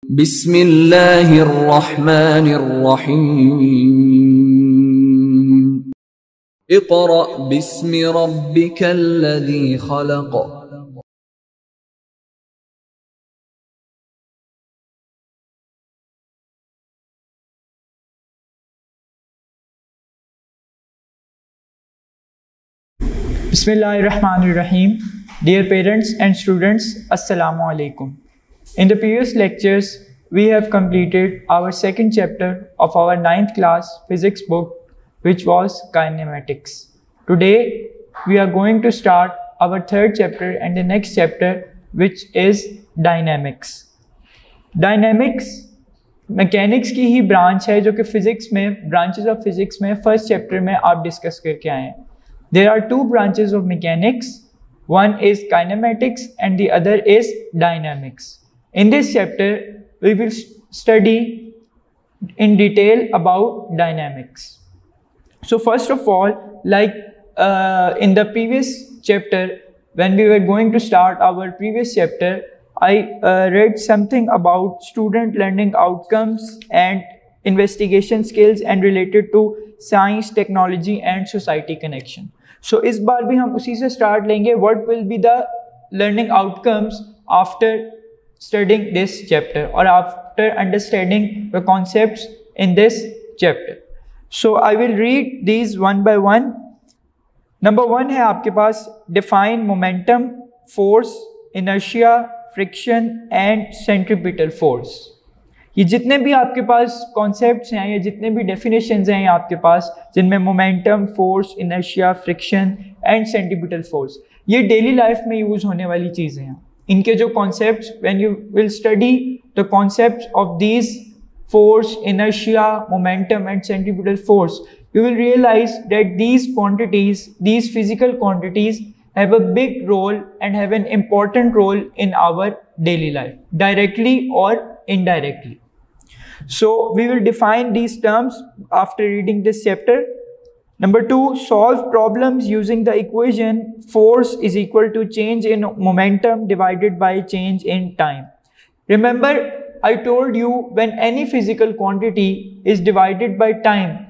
बिस्मिल्लाहिर्रहमानिर्रहीम। Iqra बिस्मि रब्बिकल्लज़ी खलक़। Bismillahirrahmanirrahim. Dear parents and students, Assalamu alaikum. In the previous lectures, we have completed our second chapter of our 9th class physics book, which was kinematics. Today, we are going to start our third chapter and the next chapter, which is dynamics. Dynamics mechanics की ही branch है जो कि physics में branches of physics में first chapter में आप discuss करके आए हैं. There are two branches of mechanics. One is kinematics and the other is dynamics. In this chapter, we will study in detail about dynamics. So first of all, like in the previous chapter, when we were going to start our previous chapter, I read something about student learning outcomes and investigation skills and related to science, technology and society connection. So इस बार भी हम उसी से start लेंगे. What will be the learning outcomes after studying this chapter or after understanding the concepts in this chapter? So I will read these one by one. Number one है आपके पास define momentum, force, inertia, friction and centripetal force. ये जितने भी आपके पास concepts हैं या जितने भी डेफिनेशंस हैं आपके पास जिनमें momentum, force, inertia, friction and centripetal force, ये डेली लाइफ में यूज़ होने वाली चीज़ें हैं. इनके जो concepts, when you will study the concepts of these force, inertia, momentum and centripetal force, you will realize that these quantities, these physical quantities have a big role and have an important role in our daily life, directly or indirectly. So we will define these terms after reading this chapter. Number two, solve problems using the equation force is equal to change in momentum divided by change in time. Remember, I told you when any physical quantity is divided by time,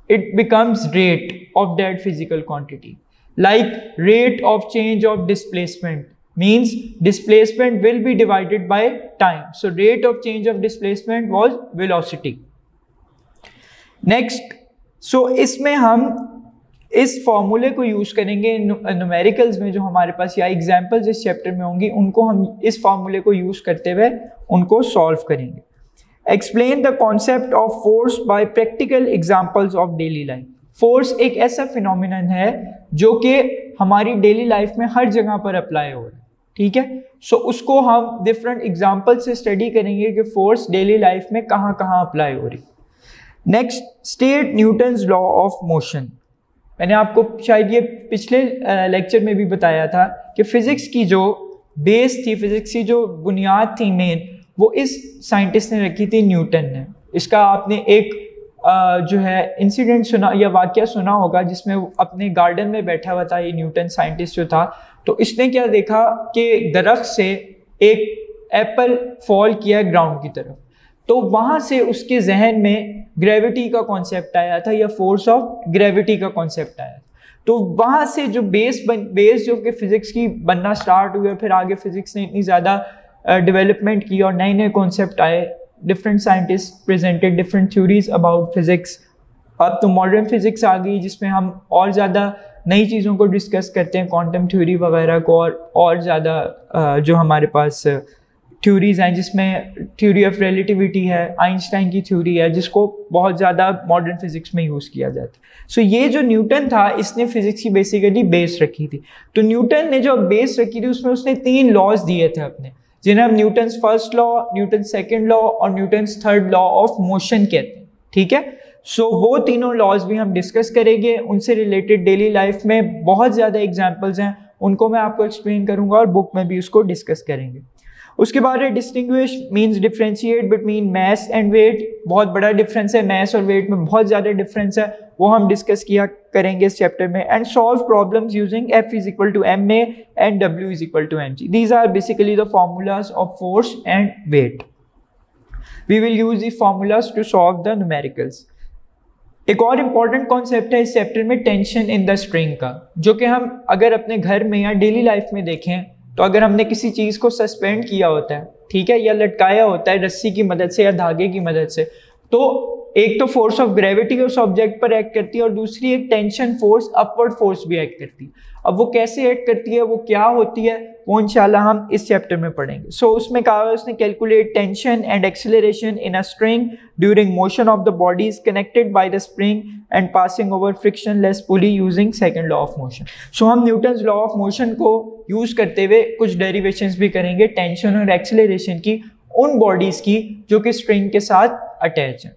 it becomes rate of that physical quantity. Like rate of change of displacement means displacement will be divided by time. So rate of change of displacement was velocity. Next, so इसमें हम इस फॉर्मूले को use करेंगे numericals में जो हमारे पास या एग्जांपल्स इस चैप्टर में होंगी, उनको हम इस फॉर्मूले को यूज करते हुए उनको सॉल्व करेंगे. Explain the concept of force by practical examples of daily life. Force एक ऐसा फिनोमिनन है जो कि हमारी डेली लाइफ में हर जगह पर अप्लाई हो रहा है. ठीक है, सो उसको हम डिफरेंट एग्जांपल से स्टडी करेंगे कि फोर्स डेली लाइफ में कहाँ कहाँ अप्लाई हो रही. Next, state Newton's law of motion. मैंने आपको शायद ये पिछले लेक्चर में भी बताया था कि फिजिक्स की जो बेस थी, फिजिक्स की जो बुनियाद थी मेन, वो इस साइंटिस्ट ने रखी थी, न्यूटन ने. इसका आपने एक जो है इंसिडेंट सुना या वाकया सुना होगा जिसमें वो अपने गार्डन में बैठा हुआ था, ये न्यूटन साइंटिस्ट जो था. तो इसने क्या देखा कि दरख्त से एक एप्पल फॉल किया ग्राउंड की तरफ. तो वहाँ से उसके जहन में ग्रेविटी का कॉन्सेप्ट आया था या फोर्स ऑफ ग्रेविटी का कॉन्सेप्ट आया था. तो वहाँ से जो बेस जो कि फिजिक्स की बनना स्टार्ट हुआ, फिर आगे फिजिक्स ने इतनी ज़्यादा डेवलपमेंट की और नए नए कॉन्सेप्ट आए. Different scientist presented different theories about physics. अब तो मॉडर्न फिजिक्स आ गई जिसमें हम और ज़्यादा नई चीज़ों को डिस्कस करते हैं, क्वांटम थ्योरी वगैरह को, और ज़्यादा जो हमारे पास थ्योरीज हैं जिसमें थ्योरी ऑफ रिलेटिविटी है, आइंस्टाइन की थ्योरी है, जिसको बहुत ज़्यादा मॉडर्न फिजिक्स में यूज़ किया जाता है. सो ये जो न्यूटन था, इसने फिजिक्स की बेसिकली बेस रखी थी. तो न्यूटन ने जो बेस रखी थी उसमें उसने 3 लॉज दिए थे अपने, जिन्हें हम Newton's first law, Newton second law और Newton's third law of motion कहते हैं. ठीक है, सो वो तीनों लॉज भी हम डिस्कस करेंगे. उनसे रिलेटेड डेली लाइफ में बहुत ज़्यादा एग्जांपल्स हैं, उनको मैं आपको एक्सप्लेन करूंगा और बुक में भी उसको डिस्कस करेंगे. उसके बाद distinguish means differentiate between mass and weight. बहुत बड़ा डिफरेंस है, मैस और वेट में बहुत ज़्यादा डिफरेंस है, वो हम डिस्कस किया करेंगे इस चैप्टर में. And solve problems using F is equal to ma and W is equal to mg. These are basically the formulas of force and weight. We will use the formulas to solve the numericals. एक और important concept है इस chapter में tension in the string का, जो कि हम अगर अपने घर में या डेली लाइफ में देखें तो अगर हमने किसी चीज़ को सस्पेंड किया होता है, ठीक है, या लटकाया होता है रस्सी की मदद से या धागे की मदद से, तो एक तो फोर्स ऑफ ग्रेविटी उस ऑब्जेक्ट पर एक्ट करती है और दूसरी एक टेंशन फोर्स, अपवर्ड फोर्स भी एक्ट करती है। अब वो कैसे एक्ट करती है, वो क्या होती है, वो इंशाल्लाह हम इस चैप्टर में पढ़ेंगे। सो उसमें कहा है उसने calculate tension and acceleration in a string during motion of the body is connected by the spring and passing over frictionless pulley using second law of motion. So हम न्यूटन्स लॉ ऑफ मोशन को use करते हुए कुछ derivations भी करेंगे tension और acceleration की उन बॉडीज की जो कि स्ट्रिंग के साथ अटैच है।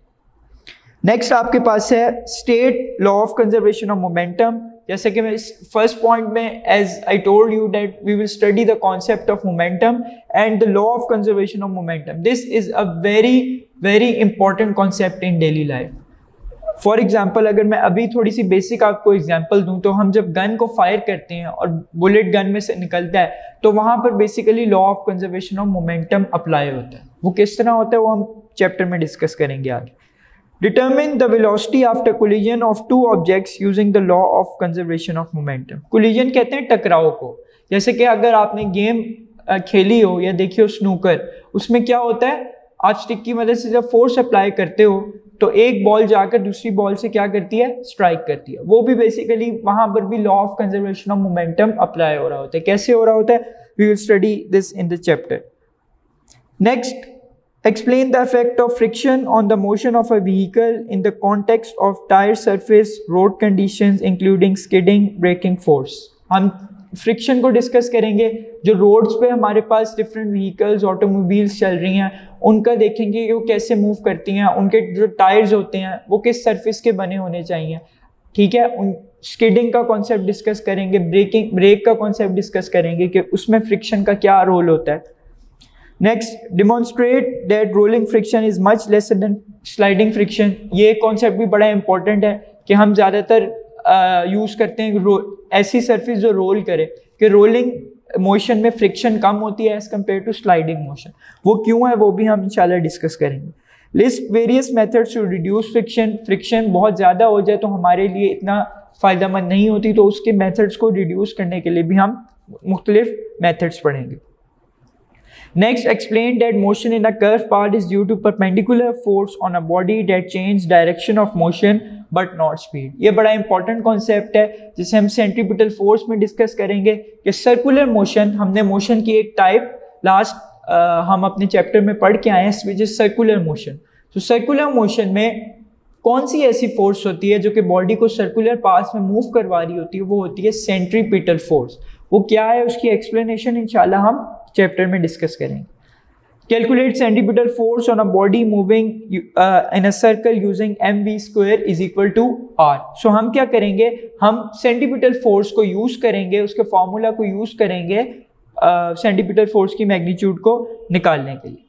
नेक्स्ट आपके पास है state law of conservation of momentum. जैसे कि मैं फर्स्ट पॉइंट में as I told you that we will study the concept of momentum and the law of conservation of momentum. This is a very very important concept in daily life. For example, अगर मैं अभी थोड़ी सी basic आपको example दूं तो हम जब gun को फायर करते हैं और बुलेट गन में से निकलता है तो वहां पर basically law of conservation of momentum apply होता है। वो किस तरह होता है वो हम चैप्टर में डिस्कस करेंगे आगे। Determine the velocity after collision of two objects using the law of conservation of momentum. Collision कहते हैं टकराव को। जैसे कि अगर आपने गेम खेली हो या देखी हो स्नूकर, उसमें क्या होता है, आप स्टिक की मदद से जब फोर्स अप्लाई करते हो तो एक बॉल जाकर दूसरी बॉल से क्या करती है, स्ट्राइक करती है। वो भी बेसिकली वहां पर भी law of conservation of momentum apply हो रहा होता है। कैसे हो रहा होता है, we will study this in the chapter. Next, explain the effect of friction on the motion of a vehicle in the context of tire surface, road conditions including skidding, braking force. हम friction को discuss करेंगे, जो roads पे हमारे पास different vehicles, automobiles चल रही हैं, उनका देखेंगे कि वो कैसे मूव करती हैं, उनके जो टायर्स होते हैं वो किस सरफेस के बने होने चाहिए, ठीक है। उन स्किडिंग का कॉन्सेप्ट डिस्कस करेंगे, ब्रेक का कॉन्सेप्ट डिस्कस करेंगे कि उसमें फ्रिक्शन का क्या रोल होता है। Next, demonstrate that rolling friction is much lesser than sliding friction. ये कॉन्सेप्ट भी बड़ा इंपॉर्टेंट है कि हम ज़्यादातर यूज़ करते हैं ऐसी सरफेस जो रोल करे, कि रोलिंग मोशन में फ्रिक्शन कम होती है as compare to sliding motion. वो क्यों है वो भी हम इंशाल्लाह डिस्कस करेंगे। List various methods to reduce friction. Friction बहुत ज़्यादा हो जाए तो हमारे लिए इतना फ़ायदेमंद नहीं होती, तो उसके मेथड्स को रिड्यूस करने के लिए भी हम मुख्तलिफ मेथड्स पढ़ेंगे। Next, explain that motion in a curved path is due to perpendicular force on a body that change direction of motion but not speed. ये बड़ा इंपॉर्टेंट कॉन्सेप्ट है जिसे हम सेंट्रीपिटल फोर्स में डिस्कस करेंगे कि सर्कुलर मोशन, हमने motion की एक टाइप लास्ट हम अपने चैप्टर में पढ़ के आए हैं, विच इज सर्कुलर मोशन। तो सर्कुलर मोशन में कौन सी ऐसी फोर्स होती है जो कि बॉडी को सर्कुलर पाथ में मूव करवा रही होती है, वो होती है सेंट्रीपिटल फोर्स। वो क्या है, उसकी एक्सप्लेनेशन इंशाल्लाह हम चैप्टर में डिस्कस करेंगे। Calculate centripetal force on a body moving in a circle using mv square is equal to r। So हम क्या करेंगे, हम सेंट्रीपिटल फोर्स को यूज करेंगे, उसके फॉर्मूला को यूज करेंगे सेंट्रीपिटल फोर्स की मैग्नीट्यूड को निकालने के लिए।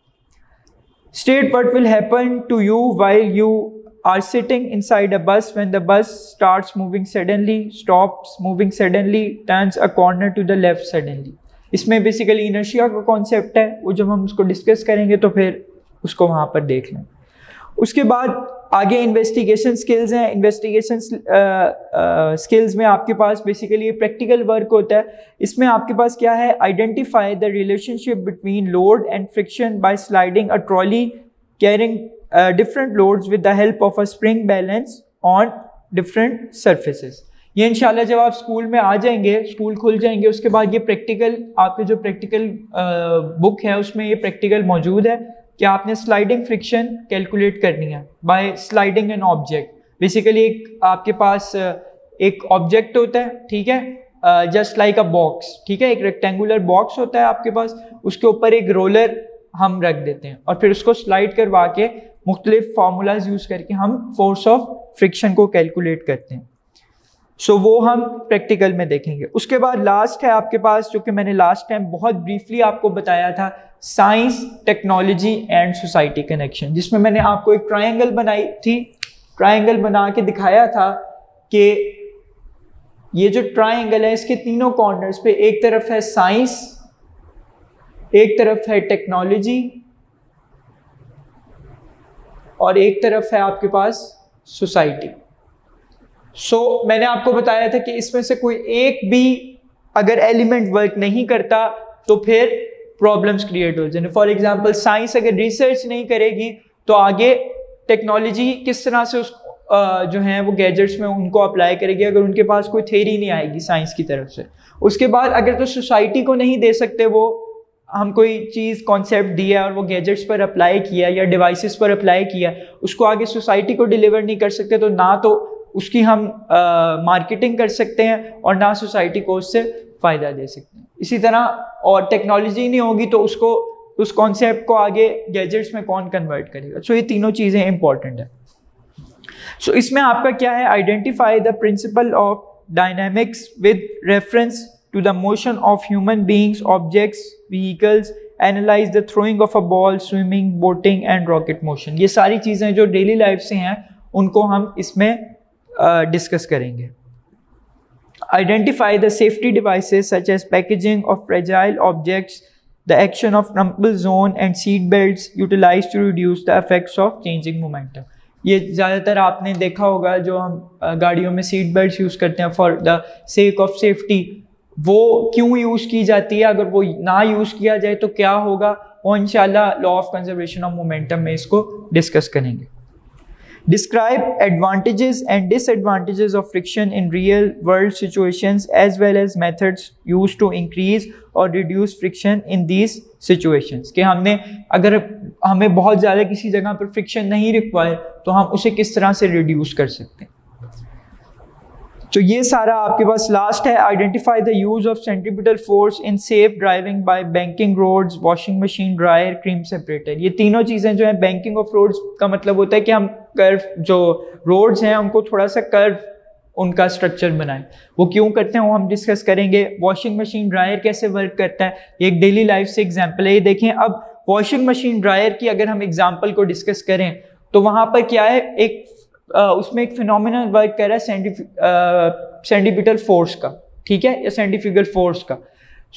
State what will happen to you while you are sitting inside a bus when the bus starts moving suddenly, stops moving suddenly, turns a corner to the left suddenly. इसमें basically inertia का concept है, वो जब हम उसको discuss करेंगे तो फिर उसको वहाँ पर देख लें। उसके बाद आगे इन्वेस्टिगेशन स्किल्स हैं। इन्वेस्टिगेशन स्किल्स में आपके पास बेसिकली प्रैक्टिकल वर्क होता है। इसमें आपके पास क्या है, identify the relationship between load and friction by sliding a trolley carrying different loads with the help of a spring balance on different surfaces. ये इंशाल्लाह जब आप स्कूल में आ जाएंगे, स्कूल खुल जाएंगे, उसके बाद ये प्रैक्टिकल, आपके जो प्रैक्टिकल बुक है उसमें ये प्रैक्टिकल मौजूद है कि आपने स्लाइडिंग फ्रिक्शन कैलकुलेट करनी है by sliding an object. Basically एक आपके पास एक ऑब्जेक्ट होता है, ठीक है, जस्ट लाइक अ बॉक्स, ठीक है, एक रेक्टेंगुलर बॉक्स होता है आपके पास, उसके ऊपर एक रोलर हम रख देते हैं और फिर उसको स्लाइड करवा के मुख्तलिफ फार्मूलाज यूज करके हम फोर्स ऑफ फ्रिक्शन को कैलकुलेट करते हैं। सो वो हम प्रैक्टिकल में देखेंगे। उसके बाद लास्ट है आपके पास, जो कि मैंने लास्ट टाइम बहुत ब्रीफली आपको बताया था, science, technology and society connection, जिसमें मैंने आपको एक ट्रायंगल बनाई थी, ट्रायंगल बना के दिखाया था कि ये जो ट्रायंगल है इसके तीनों कॉर्नर्स पे एक तरफ है साइंस, एक तरफ है टेक्नोलॉजी और एक तरफ है आपके पास सोसाइटी। मैंने आपको बताया था कि इसमें से कोई एक भी अगर एलिमेंट वर्क नहीं करता तो फिर प्रॉब्लम्स क्रिएट हो जाए। फॉर एग्जांपल साइंस अगर रिसर्च नहीं करेगी तो आगे टेक्नोलॉजी किस तरह से उस जो हैं वो गैजेट्स में उनको अप्लाई करेगी अगर उनके पास कोई थ्योरी नहीं आएगी साइंस की तरफ से। उसके बाद अगर तो सोसाइटी को नहीं दे सकते वो हम कोई चीज़ कॉन्सेप्ट दिया और वो गैजेट्स पर अप्लाई किया या डिवाइसेस पर अप्लाई किया, उसको आगे सोसाइटी को डिलीवर नहीं कर सकते तो ना तो उसकी हम मार्केटिंग कर सकते हैं और ना सोसाइटी को उससे फ़ायदा दे सकते हैं। इसी तरह और टेक्नोलॉजी नहीं होगी तो उसको उस कॉन्सेप्ट को आगे गैजेट्स में कौन कन्वर्ट करेगा। ये तीनों चीज़ें इंपॉर्टेंट है। इसमें आपका क्या है, identify the principle of dynamics with reference to the motion of human beings, objects, vehicles, analyze the throwing of a ball, swimming, boating and rocket motion. ये सारी चीज़ें जो डेली लाइफ से हैं उनको हम इसमें डिस्कस करेंगे। Identify the safety devices such as packaging of fragile objects, the action of rumble zone and seat belts utilized to reduce the effects of changing momentum. ये ज़्यादातर आपने देखा होगा जो हम गाड़ियों में सीट बेल्ट यूज़ करते हैं for the sake of safety, वो क्यों यूज़ की जाती है, अगर वो ना यूज़ किया जाए तो क्या होगा, वो इंशाल्लाह law of conservation of momentum में इसको डिस्कस करेंगे। Describe advantages and disadvantages of friction in real world situations as well as methods used to increase or reduce friction in these situations। कि हमने अगर हमें बहुत ज़्यादा किसी जगह पर फ्रिक्शन नहीं रिक्वायर तो हम उसे किस तरह से रिड्यूस कर सकते हैं। तो ये सारा आपके पास लास्ट है। Identify the use of centripetal force in safe driving by banking roads, washing machine, dryer, cream separator. ये तीनों चीज़ें जो है, बैंकिंग ऑफ रोड्स का मतलब होता है कि हम कर्व जो रोड्स हैं उनको थोड़ा सा कर्व उनका स्ट्रक्चर बनाएं। वो क्यों करते हैं वो हम डिस्कस करेंगे। वॉशिंग मशीन, ड्रायर कैसे वर्क करता है, ये एक डेली लाइफ से एग्जाम्पल है। ये देखें, अब वॉशिंग मशीन, ड्रायर की अगर हम एग्जाम्पल को डिस्कस करें तो वहाँ पर क्या है, एक उसमें एक फिनोमिना वर्क कर रहा है सेंटीपिटल फोर्स का, ठीक है, या सेंटीफिगल फोर्स का।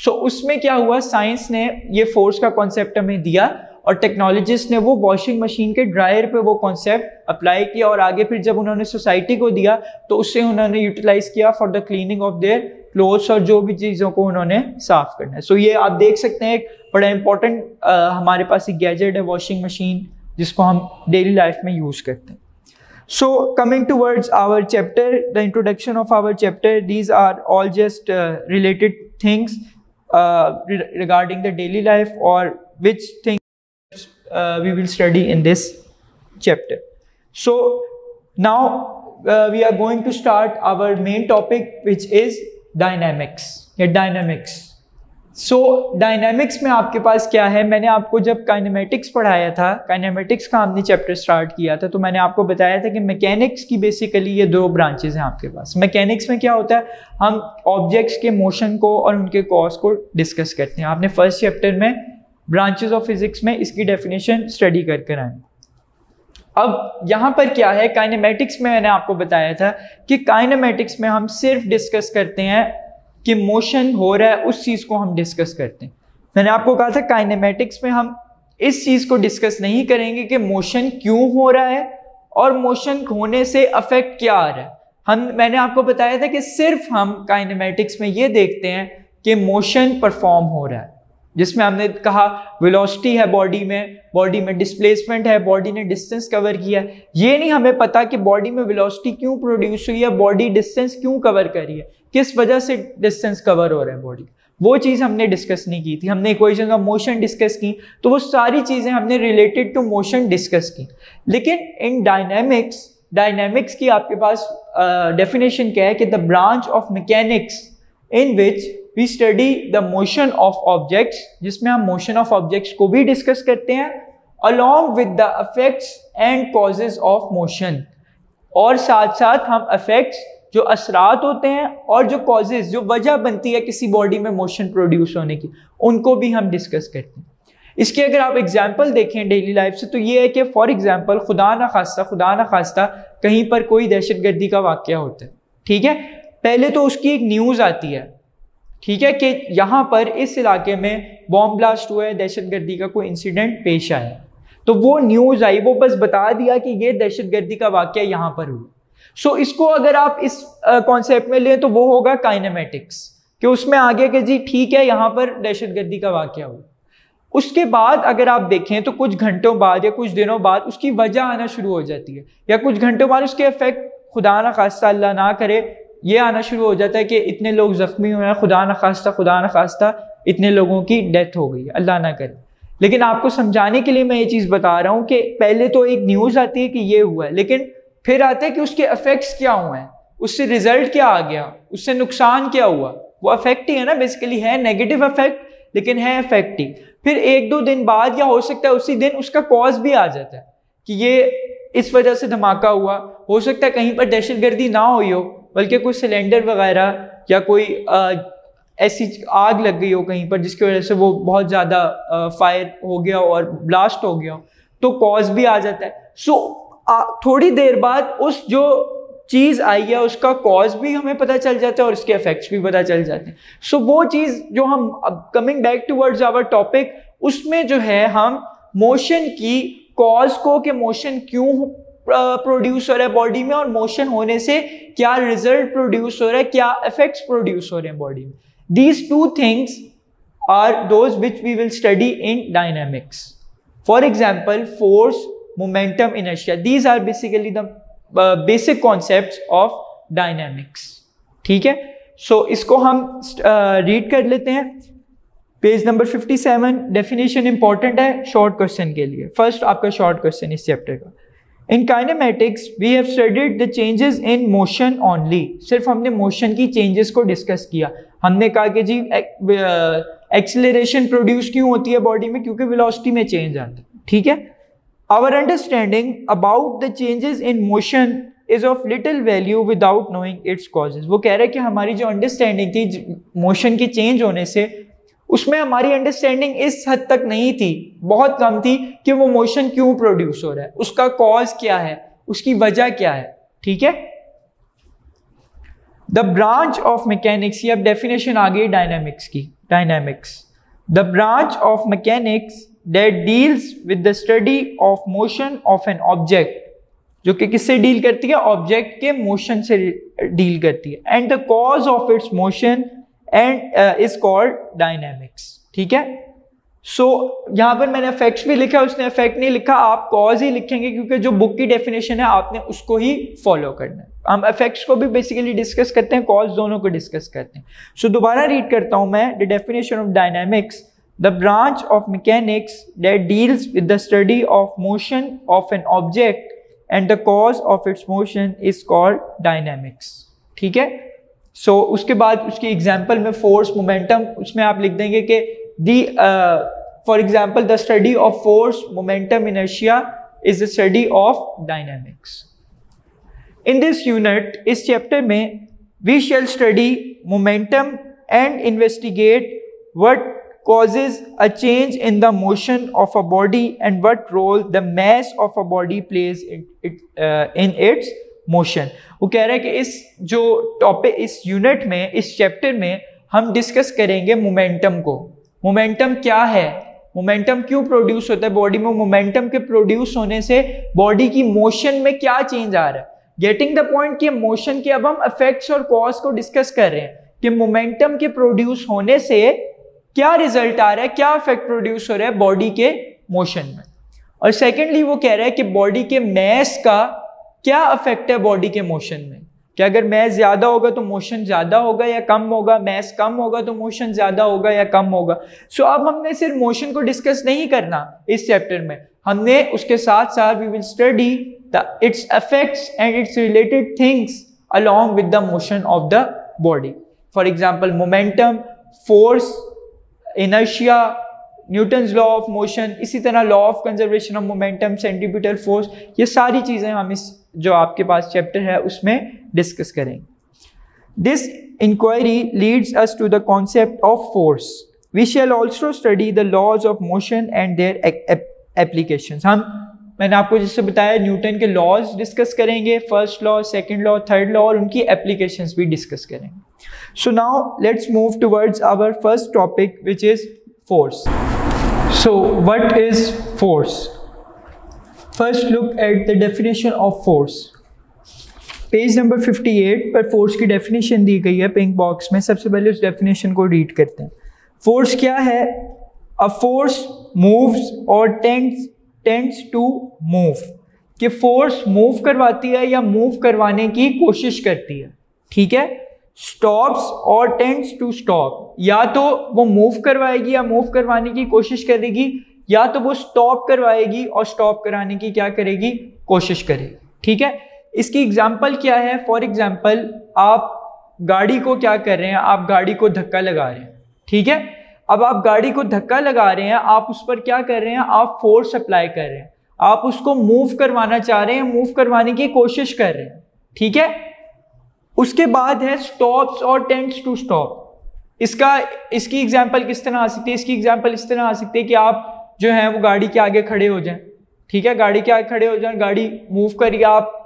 उसमें क्या हुआ, साइंस ने ये फोर्स का कॉन्सेप्ट हमें दिया और टेक्नोलॉजिस्ट ने वो वॉशिंग मशीन के ड्रायर पे वो कॉन्सेप्ट अप्लाई किया और आगे फिर जब उन्होंने सोसाइटी को दिया तो उससे उन्होंने यूटिलाइज किया for the cleaning of their clothes और जो भी चीज़ों को उन्होंने साफ करना है। ये आप देख सकते हैं, एक बड़ा इंपॉर्टेंट हमारे पास एक गैजेट है वॉशिंग मशीन जिसको हम डेली लाइफ में यूज़ करते हैं। So coming towards our chapter, the introduction of our chapter, these are all just related things regarding the daily life or which things we will study in this chapter. So now we are going to start our main topic, which is dynamics. Dynamics. Dynamics में आपके पास क्या है, मैंने आपको जब kinematics पढ़ाया था, काइनेमेटिक्स का हमने चैप्टर स्टार्ट किया था, तो मैंने आपको बताया था कि मैकेनिक्स की बेसिकली ये दो ब्रांचेज हैं आपके पास। मैकेनिक्स में क्या होता है, हम ऑब्जेक्ट्स के मोशन को और उनके कॉज को डिस्कस करते हैं। आपने फर्स्ट चैप्टर में ब्रांचेज ऑफ फिजिक्स में इसकी डेफिनेशन स्टडी कर आए। अब यहाँ पर क्या है, काइनेमेटिक्स में मैंने आपको बताया था कि काइनेमेटिक्स में हम सिर्फ डिस्कस करते हैं कि मोशन हो रहा है, उस चीज़ को हम डिस्कस करते हैं। मैंने आपको कहा था काइनेमेटिक्स में हम इस चीज़ को डिस्कस नहीं करेंगे कि मोशन क्यों हो रहा है और मोशन होने से अफेक्ट क्या आ रहा है। मैंने आपको बताया था कि सिर्फ हम काइनेमेटिक्स में ये देखते हैं कि मोशन परफॉर्म हो रहा है, जिसमें हमने कहा वेलोसिटी है बॉडी में डिस्प्लेसमेंट है, बॉडी ने डिस्टेंस कवर किया। ये नहीं हमें पता कि बॉडी में वेलोसिटी क्यों प्रोड्यूस हुई है, बॉडी डिस्टेंस क्यों कवर कर रही है, किस वजह से डिस्टेंस कवर हो रहा है बॉडी, वो चीज़ हमने डिस्कस नहीं की थी। हमने इक्वेशन ऑफ मोशन डिस्कस की, तो वो सारी चीज़ें हमने रिलेटेड टू मोशन डिस्कस की। लेकिन इन डायनेमिक्स की आपके पास डेफिनेशन क्या है कि the branch of mechanics in which we study the motion of objects, जिसमें हम मोशन ऑफ ऑब्जेक्ट्स को भी डिस्कस करते हैं along with the effects and causes of motion, और साथ साथ हम इफेक्ट्स जो असरात होते हैं और जो कॉजेज जो वजह बनती है किसी बॉडी में मोशन प्रोड्यूस होने की, उनको भी हम डिस्कस करते हैं। इसके अगर आप एग्जाम्पल देखें डेली लाइफ से तो ये है कि फॉर एग्जाम्पल खुदा ना खास्ता कहीं पर कोई दहशतगर्दी का वाक़या होता है, ठीक है, पहले तो उसकी एक न्यूज़ आती है, ठीक है, कि यहाँ पर इस इलाके में बॉम्ब ब्लास्ट हुआ है, दहशतगर्दी का कोई इंसिडेंट पेश आया। तो वो न्यूज़ आई, वो बस बता दिया कि ये दहशतगर्दी का वाक़या यहाँ पर हुआ। सो इसको अगर आप इस कॉन्सेप्ट में लें तो वो होगा काइनेमेटिक्स, कि उसमें आगे कि जी ठीक है यहाँ पर दहशतगर्दी का वाक़या हुआ। उसके बाद अगर आप देखें तो कुछ घंटों बाद या कुछ दिनों बाद उसकी वजह आना शुरू हो जाती है, या कुछ घंटों बाद उसके इफेक्ट खुदा न खास्ता अल्लाह ना करे ये आना शुरू हो जाता है कि इतने लोग जख्मी हुए हैं, खुदा न खास्ता इतने लोगों की डेथ हो गई, अल्लाह ना करे। लेकिन आपको समझाने के लिए मैं ये चीज़ बता रहा हूँ कि पहले तो एक न्यूज़ आती है कि ये हुआ है, लेकिन फिर आते हैं कि उसके इफेक्ट्स क्या हुए हैं, उससे रिजल्ट क्या आ गया, उससे नुकसान क्या हुआ। वो इफेक्ट ही है ना, बेसिकली है नेगेटिव इफेक्ट लेकिन है इफेक्ट ही। फिर एक दो दिन बाद या हो सकता है उसी दिन उसका कॉज भी आ जाता है कि ये इस वजह से धमाका हुआ। हो सकता है कहीं पर दहशतगर्दी ना हुई हो, बल्कि कोई सिलेंडर वगैरह या कोई ऐसी आग लग गई हो कहीं पर जिसकी वजह से वो बहुत ज़्यादा फायर हो गया और ब्लास्ट हो गया, तो कॉज भी आ जाता है। सो थोड़ी देर बाद उस जो चीज़ आई है उसका कॉज भी हमें पता चल जाता है और उसके इफेक्ट्स भी पता चल जाते हैं। सो वो चीज़ जो हम अब coming back towards our topic, उसमें जो है हम मोशन की कॉज को, कि मोशन क्यों प्रोड्यूस हो रहा है बॉडी में और मोशन होने से क्या रिजल्ट प्रोड्यूस हो रहा है, क्या इफेक्ट्स प्रोड्यूस हो रहे हैं बॉडी में। These two things are those which we will study in dynamics. For example, force, momentum, inertia. These are basically the basic concepts of dynamics. ठीक है, so इसको हम read कर लेते हैं। पेज नंबर 57, डेफिनेशन इंपॉर्टेंट है short question के लिए। फर्स्ट आपका शॉर्ट क्वेश्चन इस चैप्टर का। In kinematics, we have studied the changes in motion only. सिर्फ हमने मोशन की चेंजेस को डिस्कस किया। हमने कहा कि जी एक्सेलरेशन प्रोड्यूस क्यों होती है बॉडी में, क्योंकि वेलोसिटी में चेंज आता है। ठीक है, our understanding about the changes in motion is of little value without knowing its causes. वो कह रहे हैं कि हमारी जो अंडरस्टैंडिंग थी मोशन की चेंज होने से, उसमें हमारी अंडरस्टैंडिंग इस हद तक नहीं थी, बहुत कम थी कि वो मोशन क्यों प्रोड्यूस हो रहा है, उसका कॉज क्या है, उसकी वजह क्या है। ठीक है, द ब्रांच ऑफ मैकेनिक्स, ये अब डेफिनेशन आ गई डायनामिक्स की। Dynamics, the branch of mechanics that deals with the study of motion of an object, जो कि किससे डील करती है, ऑब्जेक्ट के मोशन से डील करती है, and the cause of its motion and is called dynamics. ठीक है, सो यहाँ पर मैंने इफेक्ट्स भी लिखा, उसने इफेक्ट नहीं लिखा, आप कॉज ही लिखेंगे क्योंकि जो बुक की डेफिनेशन है आपने उसको ही फॉलो करना है। हम इफेक्ट्स को भी बेसिकली डिस्कस करते हैं, कॉज दोनों को डिस्कस करते हैं। सो दोबारा रीड करता हूँ मैं, the definition of dynamics, the branch of mechanics that deals with the study of motion of an object and the cause of its motion is called dynamics. ठीक है, सो उसके बाद उसकी एग्जाम्पल में फोर्स, मोमेंटम, उसमें आप लिख देंगे कि the for example the study of force, momentum, inertia is the study of dynamics. In this unit, इस चैप्टर में we shall study momentum and investigate what causes a change in the motion of a body and what role the mass of a body plays in its motion. वो कह रहा है कि इस जो topic, इस यूनिट में, इस चैप्टर में हम डिस्कस करेंगे मोमेंटम को। मोमेंटम क्या है, मोमेंटम क्यों प्रोड्यूस होता है बॉडी में, मोमेंटम के प्रोड्यूस होने से बॉडी की मोशन में क्या चेंज आ रहा है। गेटिंग द पॉइंट कि मोशन के अब हम इफेक्ट्स और कॉज को डिस्कस कर रहे हैं कि मोमेंटम के प्रोड्यूस होने से क्या रिजल्ट आ रहा है, क्या इफेक्ट प्रोड्यूस हो रहा है बॉडी के मोशन में। और सेकेंडली वो कह रहा है कि बॉडी के मैस का क्या इफेक्ट है बॉडी के मोशन में, कि अगर मैस ज्यादा होगा तो मोशन ज्यादा होगा या कम होगा, मैस कम होगा तो मोशन ज्यादा होगा या कम होगा। सो अब हमने सिर्फ मोशन को डिस्कस नहीं करना इस चैप्टर में, हमने उसके साथ साथ we will study its effects and its related things along with the motion of the body. For example momentum, force, inertia, Newton's law of motion, इसी तरह law of conservation of momentum, centripetal force, ये सारी चीजें हम इस जो आपके पास chapter है उसमें डिस्कस करेंगे। This inquiry leads us to the concept of force. We shall also study the laws of motion and their applications. मैंने आपको जिससे बताया न्यूटन के लॉज डिस्कस करेंगे, first law, second law, third law, और उनकी एप्लीकेशंस भी डिस्कस करेंगे। So now let's move towards our first topic, which is force. So what is force? First look at the definition of force. Page number 58 पर force की definition दी गई है pink box में। सबसे पहले उस डेफिनेशन को रीड करते हैं। फोर्स क्या है? अ फोर्स मूव्स और टेंड्स टू मूव, कि फोर्स मूव करवाती है या मूव करवाने की कोशिश करती है, ठीक है। स्टॉप्स और टेंड्स टू स्टॉप, या तो वो मूव करवाएगी या मूव करवाने की कोशिश करेगी, या तो वो स्टॉप करवाएगी और स्टॉप कराने की क्या करेगी? कोशिश करेगी, ठीक है। इसकी एग्जाम्पल क्या है? फॉर एग्जाम्पल आप गाड़ी को क्या कर रहे हैं? आप गाड़ी को धक्का लगा रहे हैं, ठीक है। अब आप गाड़ी को धक्का लगा रहे हैं, आप उस पर क्या कर रहे हैं? आप फोर्स अप्लाई कर रहे हैं, आप उसको मूव करवाना चाह रहे हैं, मूव करवाने की कोशिश कर रहे हैं, ठीक है। उसके बाद है स्टॉप्स और टेंड्स टू स्टॉप। इसकी एग्जाम्पल किस तरह आ सकती है? इसकी एग्जाम्पल इस तरह आ सकती है कि आप जो है वो गाड़ी के आगे खड़े हो जाएं, ठीक है। गाड़ी के आगे खड़े हो जाएं, गाड़ी मूव करिए, आप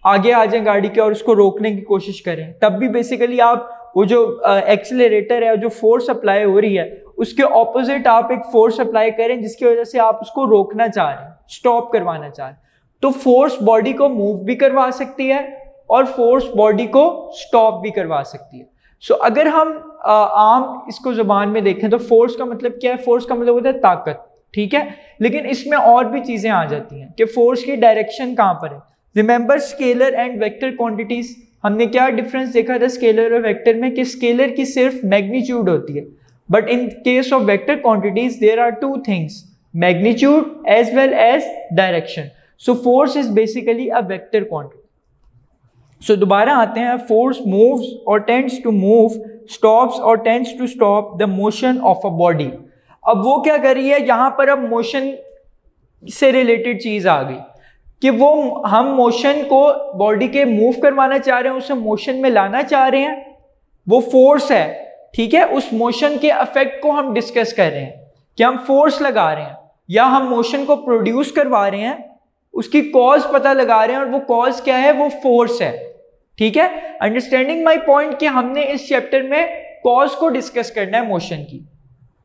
आगे आ जाएं गाड़ी के और उसको रोकने की कोशिश करें, तब भी बेसिकली आप वो जो एक्सीलरेटर है, जो फोर्स अप्लाई हो रही है, उसके ऑपोजिट आप एक फोर्स अप्लाई करें जिसकी वजह से आप उसको रोकना चाह रहे हैं, स्टॉप करवाना चाह रहे हैं। तो फोर्स बॉडी को मूव भी करवा सकती है और फोर्स बॉडी को स्टॉप भी करवा सकती है। सो अगर हम आम इसको जुबान में देखें तो फोर्स का मतलब क्या है? फोर्स का मतलब होता है ताकत, ठीक है। लेकिन इसमें और भी चीजें आ जाती हैं कि फोर्स की डायरेक्शन कहां पर है। Remember scalar and vector quantities, हमने क्या डिफरेंस देखा था स्केलर और वेक्टर में, कि स्केलर की सिर्फ मैग्नीट्यूड होती है, but in case of vector quantities there are two things, magnitude as well as direction. So force is basically a vector quantity. So दोबारा आते हैं, फोर्स मूव्स और टेंड्स टू मूव, स्टॉप्स और tends to stop the motion of a body. अब वो क्या कर रही है यहां पर? अब मोशन से रिलेटेड चीज आ गई कि वो हम मोशन को बॉडी के मूव करवाना चाह रहे हैं, उसे मोशन में लाना चाह रहे हैं, वो फोर्स है, ठीक है। उस मोशन के इफेक्ट को हम डिस्कस कर रहे हैं कि हम फोर्स लगा रहे हैं या हम मोशन को प्रोड्यूस करवा रहे हैं, उसकी कॉज पता लगा रहे हैं, और वो कॉज क्या है? वो फोर्स है, ठीक है। अंडरस्टैंडिंग माई पॉइंट कि हमने इस चैप्टर में कॉज को डिस्कस करना है मोशन की।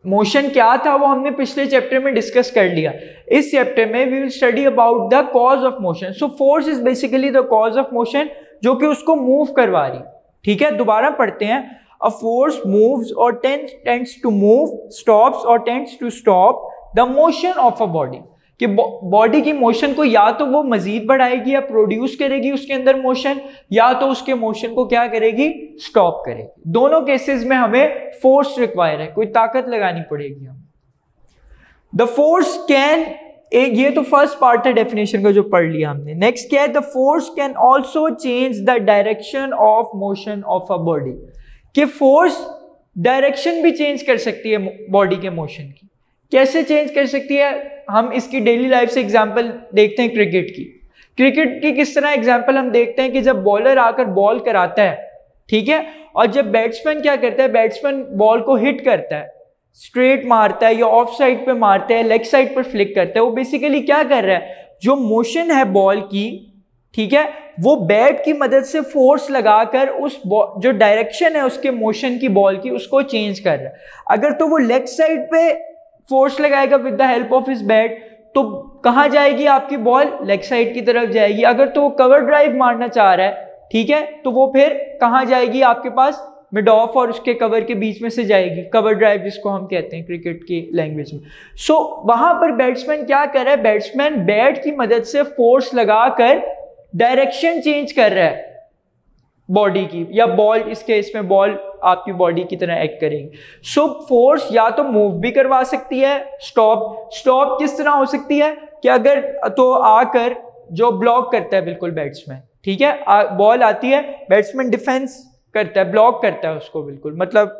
मोशन क्या था वो हमने पिछले चैप्टर में डिस्कस कर लिया। इस चैप्टर में we will study about the cause of motion. So force is basically the cause of motion, जो कि उसको मूव करवा रही, ठीक है। दोबारा पढ़ते हैं, अ फोर्स मूव्स और टेंड्स टू मूव, स्टॉप्स और tends to stop the motion of a body, कि बॉडी की मोशन को या तो वो मजीद बढ़ाएगी या प्रोड्यूस करेगी उसके अंदर मोशन, या तो उसके मोशन को क्या करेगी? स्टॉप करेगी। दोनों केसेस में हमें फोर्स रिक्वायर है, कोई ताकत लगानी पड़ेगी हमें। द फोर्स कैन, ये तो फर्स्ट पार्ट है डेफिनेशन का जो पढ़ लिया हमने। नेक्स्ट क्या है? The force can also change the direction of motion of a body, कि फोर्स डायरेक्शन भी चेंज कर सकती है बॉडी के मोशन की। कैसे चेंज कर सकती है? हम इसकी डेली लाइफ से एग्जांपल देखते हैं क्रिकेट की। क्रिकेट की किस तरह एग्जांपल हम देखते हैं कि जब बॉलर आकर बॉल कराता है, ठीक है, और जब बैट्समैन क्या करता है? बैट्समैन बॉल को हिट करता है, स्ट्रेट मारता है या ऑफ साइड पे मारता है, लेग साइड पर फ्लिक करता है। वो बेसिकली क्या कर रहा है? जो मोशन है बॉल की, ठीक है, वो बैट की मदद से फोर्स लगाकर उस जो डायरेक्शन है उसके मोशन की बॉल की, उसको चेंज कर रहा है। अगर तो वो लेग साइड पे फोर्स लगाएगा with the help of his bat, तो कहां जाएगी आपकी बॉल? लेग साइड की तरफ जाएगी। अगर तो वो कवर ड्राइव मारना चाह रहा है, ठीक है, तो वो फिर कहां जाएगी? आपके पास मिड ऑफ और उसके कवर के बीच में से जाएगी, कवर ड्राइव जिसको हम कहते हैं क्रिकेट की लैंग्वेज में। सो वहां पर बैट्समैन क्या कर रहा है? बैट्समैन बैट की मदद से फोर्स लगाकर डायरेक्शन चेंज कर रहा है बॉडी की, या बॉल, इस केस में बॉल आपकी बॉडी की तरह एक्ट करेगी। सो फोर्स या तो मूव भी करवा सकती है, स्टॉप किस तरह हो सकती है? कि अगर तो आकर जो ब्लॉक करता है बिल्कुल बैट्समैन, ठीक है, बॉल आती है, बैट्समैन डिफेंस करता है, ब्लॉक करता है उसको, बिल्कुल मतलब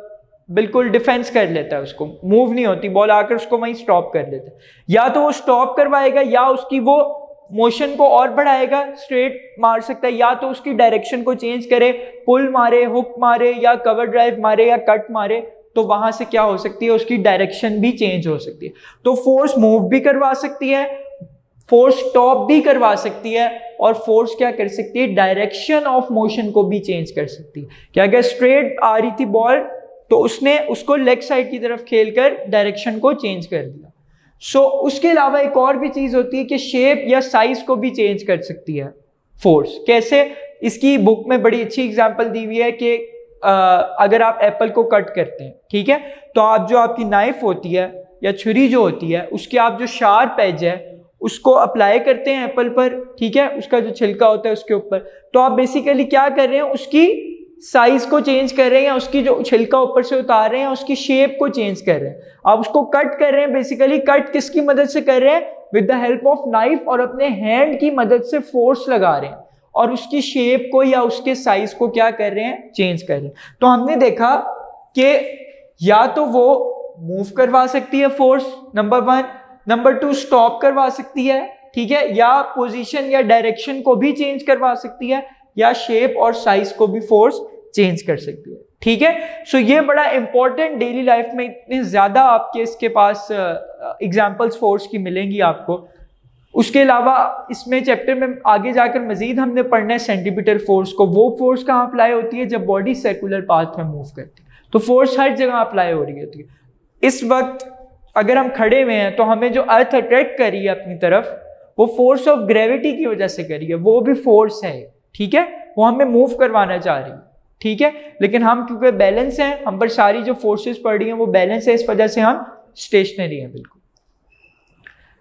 बिल्कुल डिफेंस कर लेता है, उसको मूव नहीं होती बॉल, आकर उसको वहीं स्टॉप कर देता है। या तो वो स्टॉप करवाएगा या उसकी वो मोशन को और बढ़ाएगा, स्ट्रेट मार सकता है, या तो उसकी डायरेक्शन को चेंज करे, पुल मारे, हुक मारे, या कवर ड्राइव मारे, या कट मारे, तो वहां से क्या हो सकती है? उसकी डायरेक्शन भी चेंज हो सकती है। तो फोर्स मूव भी करवा सकती है, फोर्स स्टॉप भी करवा सकती है, और फोर्स क्या कर सकती है? डायरेक्शन ऑफ मोशन को भी चेंज कर सकती है। क्या अगर स्ट्रेट आ रही थी बॉल तो उसने उसको लेग साइड की तरफ खेलकर डायरेक्शन को चेंज कर दिया। सो उसके अलावा एक और भी चीज होती है कि शेप या साइज को भी चेंज कर सकती है फोर्स। कैसे? इसकी बुक में बड़ी अच्छी एग्जांपल दी हुई है कि अगर आप एप्पल को कट करते हैं, ठीक है, तो आप जो आपकी नाइफ होती है या छुरी जो होती है उसके आप जो शार्प एज है उसको अप्लाई करते हैं एप्पल पर, ठीक है, उसका जो छिलका होता है उसके ऊपर, तो आप बेसिकली क्या कर रहे हैं, उसकी साइज को चेंज कर रहे हैं, या उसकी जो छिलका ऊपर से उतार रहे हैं उसकी शेप को चेंज कर रहे हैं। आप उसको कट कर रहे हैं, बेसिकली कट किसकी मदद से कर रहे हैं? With the help of knife, और अपने हैंड की मदद से फोर्स लगा रहे हैं और उसकी शेप को या उसके साइज को क्या कर रहे हैं? चेंज कर रहे हैं। तो हमने देखा कि या तो वो मूव करवा सकती है फोर्स, नंबर 1, नंबर 2 स्टॉप करवा सकती है, ठीक है, या पोजीशन या डायरेक्शन को भी चेंज करवा सकती है, या शेप और साइज को भी फोर्स चेंज कर सकती है, ठीक है। सो ये बड़ा इंपॉर्टेंट, डेली लाइफ में इतने ज्यादा आपके इसके पास एग्जांपल्स फोर्स की मिलेंगी आपको। उसके अलावा इसमें चैप्टर में आगे जाकर मजीद हमने पढ़ना है सेंटीमीटर फोर्स को। वो फोर्स कहाँ अप्लाई होती है? जब बॉडी सर्कुलर पाथ में मूव करती है, तो फोर्स हर जगह अप्लाई हो रही होती है। इस वक्त अगर हम खड़े हुए हैं तो हमें जो अर्थ अट्रैक्ट कर रही है अपनी तरफ, वो फोर्स ऑफ ग्रेविटी की वजह से कर रही है, वो भी फोर्स है, ठीक है, वो हमें मूव करवाना चाह रही है, ठीक है, लेकिन हम क्योंकि बैलेंस हैं, हम पर सारी जो फोर्सेस पड़ रही हैं वो बैलेंस है, इस वजह से हम स्टेशनरी हैं बिल्कुल।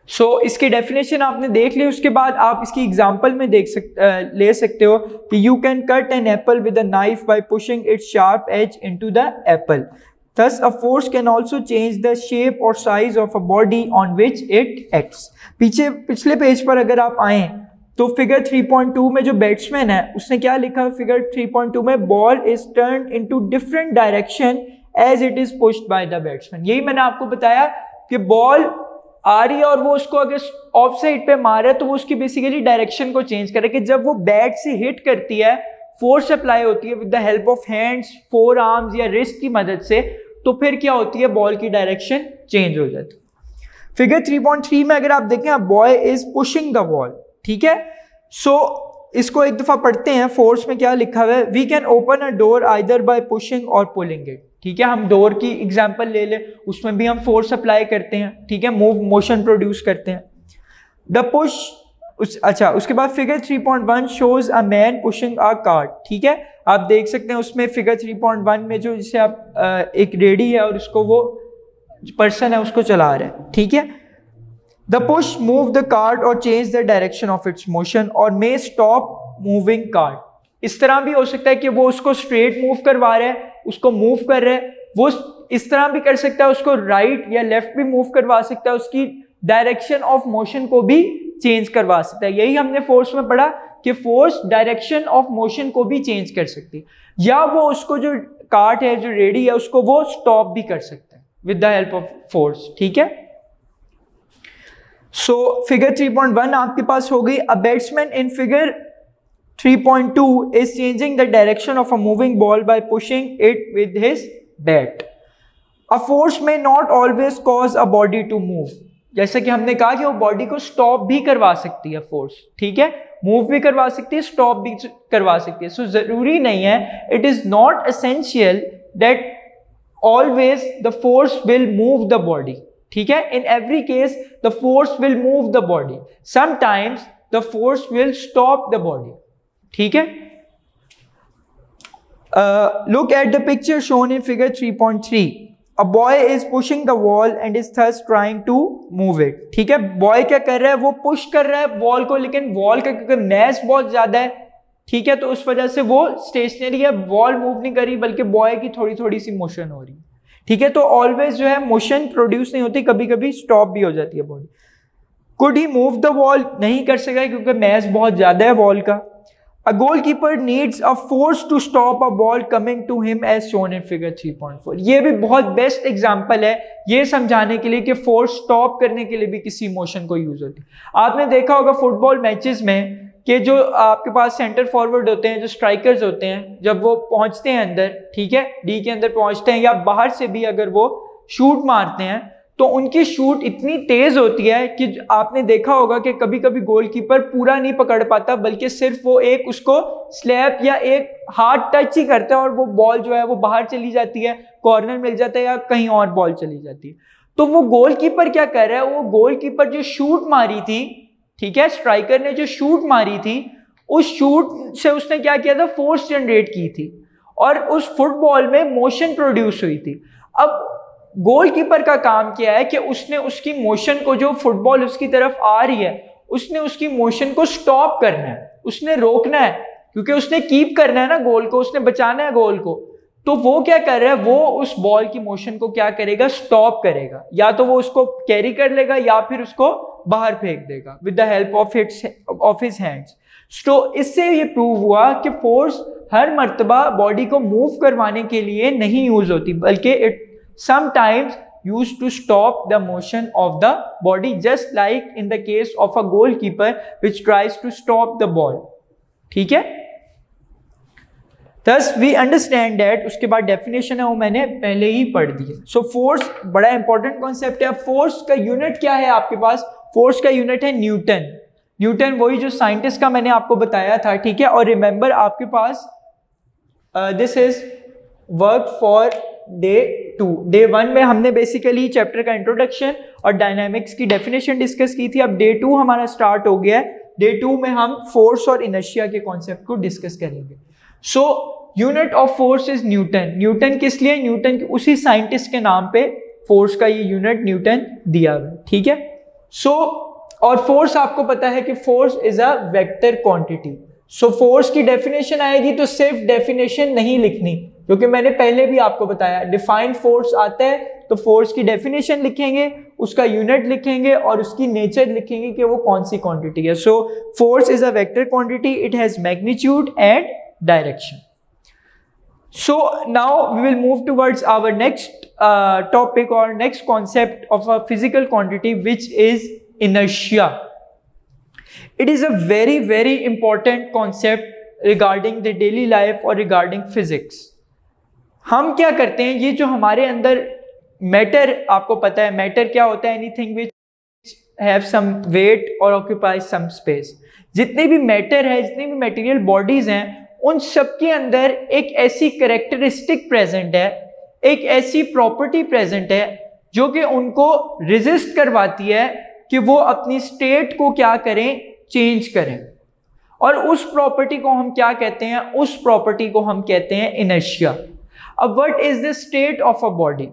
सो इसकी डेफिनेशन आपने देख ली, उसके बाद आप इसकी एग्जांपल में ले सकते हो कि you can cut an apple with a knife by pushing its sharp edge into the apple. Thus, a force can also change the shape or size of a body on which it acts. पिछले page पर अगर आप आए तो figure 3.2 में जो batsman है उसने क्या लिखा? फिगर 3.2 में ball is turn into different direction as it is pushed by the batsman. यही मैंने आपको बताया कि बॉल आ रही है और वो उसको अगर ऑफ साइड पे मारे तो वो उसकी बेसिकली डायरेक्शन को चेंज करे, कि जब वो बैट से हिट करती है, फोर्स अप्लाई होती है with the help of hands, four arms या रिस्ट की मदद से, तो फिर क्या होती है? बॉल की डायरेक्शन चेंज हो जाती है। फिगर 3.3 में अगर आप देखें, boy is pushing the ball, ठीक है। सो इसको एक दफा पढ़ते हैं। फोर्स में क्या लिखा हुआ है? We can open a door either by pushing और पुलिंग इट, ठीक है। हम डोर की एग्जांपल ले लें, उसमें भी हम फोर्स अप्लाई करते हैं, ठीक है, मूव मोशन प्रोड्यूस करते हैं। द पुश अच्छा, उसके बाद figure 3.1 shows a man pushing a cart, ठीक है। आप देख सकते हैं उसमें फिगर 3.1 में जो जिसे आप एक रेडी है और उसको वो पर्सन है उसको चला रहा है, ठीक है। The push move the cart or change the direction of its motion or may stop moving cart. इस तरह भी हो सकता है कि वो उसको स्ट्रेट मूव करवा रहा है, उसको मूव कर रहा है, वो इस तरह भी कर सकता है, उसको राइट या लेफ्ट भी मूव करवा सकता है, उसकी डायरेक्शन ऑफ मोशन को भी चेंज करवा सकता है। यही हमने फोर्स में पढ़ा कि फोर्स डायरेक्शन ऑफ मोशन को भी चेंज कर सकती है, या वो उसको जो कार्ट है, जो रेडी है, उसको वो स्टॉप भी कर सकता है with the help of force, ठीक है। सो फिगर 3.1 आपके पास हो गई। A batsman in figure 3.2 is changing the direction of a moving ball by pushing it with his bat. A force may not always cause a body to move. जैसे कि हमने कहा कि वो बॉडी को स्टॉप भी करवा सकती है फोर्स, ठीक है, मूव भी करवा सकती है, स्टॉप भी करवा सकती है। सो जरूरी नहीं है, it is not essential that always the force will move the body, ठीक है। In every case the force will move the body, sometimes the force will stop the body, ठीक है। Look at the picture shown in figure 3.3. A boy is pushing the wall and is thus trying to move it. ठीक है, boy क्या कर रहा है? वो push कर रहा है वॉल को, लेकिन वॉल का क्योंकि मैस बहुत ज्यादा है, ठीक है, तो उस वजह से वो स्टेशनरी है, वॉल मूव नहीं कर रही, बल्कि बॉय की थोड़ी थोड़ी सी मोशन हो रही है, ठीक है। तो ऑलवेज जो है मोशन प्रोड्यूस नहीं होती, कभी कभी स्टॉप भी हो जाती है body. Could he move the wall? नहीं कर सका क्योंकि मैस बहुत ज्यादा है वॉल का। A goalkeeper needs a force to stop a ball coming to him as shown in figure 3.4. ये भी बहुत बेस्ट एग्जांपल है ये समझाने के लिए कि फोर्स स्टॉप करने के लिए भी किसी मोशन को यूज होती है। आपने देखा होगा फुटबॉल मैचेस में कि जो आपके पास सेंटर फॉरवर्ड होते हैं, जो स्ट्राइकर्स होते हैं, जब वो पहुंचते हैं अंदर, ठीक है, डी के अंदर पहुंचते हैं या बाहर से भी अगर वो शूट मारते हैं, तो उनकी शूट इतनी तेज होती है कि आपने देखा होगा कि कभी कभी गोलकीपर पूरा नहीं पकड़ पाता, बल्कि सिर्फ वो एक उसको स्लैप या एक हार्ड टच ही करता है और वो बॉल जो है वो बाहर चली जाती है, कॉर्नर मिल जाता है या कहीं और बॉल चली जाती है। तो वो गोलकीपर क्या कर रहा है, वो गोलकीपर जो शूट मारी थी, ठीक है, स्ट्राइकर ने जो शूट मारी थी, उस शूट से उसने क्या किया था, फोर्स जनरेट की थी और उस फुटबॉल में मोशन प्रोड्यूस हुई थी। अब गोलकीपर का काम क्या है कि उसने उसकी मोशन को, जो फुटबॉल उसकी तरफ आ रही है, उसने उसकी मोशन को स्टॉप करना है, उसने रोकना है, क्योंकि उसने कीप करना है ना गोल को, उसने बचाना है गोल को। तो वो क्या कर रहा है, वो उस बॉल की मोशन को क्या करेगा, स्टॉप करेगा, या तो वो उसको कैरी कर लेगा या फिर उसको बाहर फेंक देगा with the help of his hands. तो इससे ये प्रूव हुआ कि फोर्स हर मर्तबा बॉडी को मूव करवाने के लिए नहीं यूज होती, बल्कि it sometimes used to stop the motion of the body, just like in the case of a goalkeeper which tries to stop the ball. ठीक है, thus we understand that, उसके बाद डेफिनेशन है वो मैंने पहले ही पढ़ दी है। सो फोर्स बड़ा इंपॉर्टेंट कॉन्सेप्ट है। फोर्स का यूनिट क्या है आपके पास, फोर्स का यूनिट है न्यूटन। न्यूटन वही जो साइंटिस्ट का मैंने आपको बताया था, ठीक है। और रिमेंबर आपके पास this is work for day 2। Day 1 में हमने बेसिकली चैप्टर का इंट्रोडक्शन और डायनामिक्स की डेफिनेशन डिस्कस की थी। अब डे 2 हमारा स्टार्ट हो गया है। डे 2 में हम फोर्स और इनर्शिया के कॉन्सेप्ट को डिस्कस करेंगे। So unit of force is Newton. Newton किस लिए, न्यूटन उसी साइंटिस्ट के नाम पे फोर्स का ये यूनिट न्यूटन दिया गया, ठीक है। सो और फोर्स आपको पता है कि force is a vector quantity. So force की डेफिनेशन आएगी तो सिर्फ डेफिनेशन नहीं लिखनी, क्योंकि मैंने पहले भी आपको बताया डिफाइंड फोर्स आता है तो फोर्स की डेफिनेशन लिखेंगे, उसका यूनिट लिखेंगे और उसकी नेचर लिखेंगे कि वो कौन सी क्वांटिटी है। सो force is a vector quantity, it has magnitude and direction. So now we will move towards our next topic or next concept of a physical quantity, which is inertia. It is a very, very important concept regarding the daily life or regarding physics. हम क्या करते हैं, ये जो हमारे अंदर matter, आपको पता है मैटर क्या होता है, anything which have some weight और ऑक्यूपाइज सम स्पेस। जितने भी मैटर है, जितने भी मटेरियल बॉडीज हैं, उन सब के अंदर एक ऐसी कैरेक्टरिस्टिक प्रेजेंट है, एक ऐसी प्रॉपर्टी प्रेजेंट है जो कि उनको रेजिस्ट करवाती है कि वो अपनी स्टेट को क्या करें, चेंज करें। और उस प्रॉपर्टी को हम क्या कहते हैं, उस प्रॉपर्टी को हम कहते हैं इनर्शिया। अब what is the state of a body?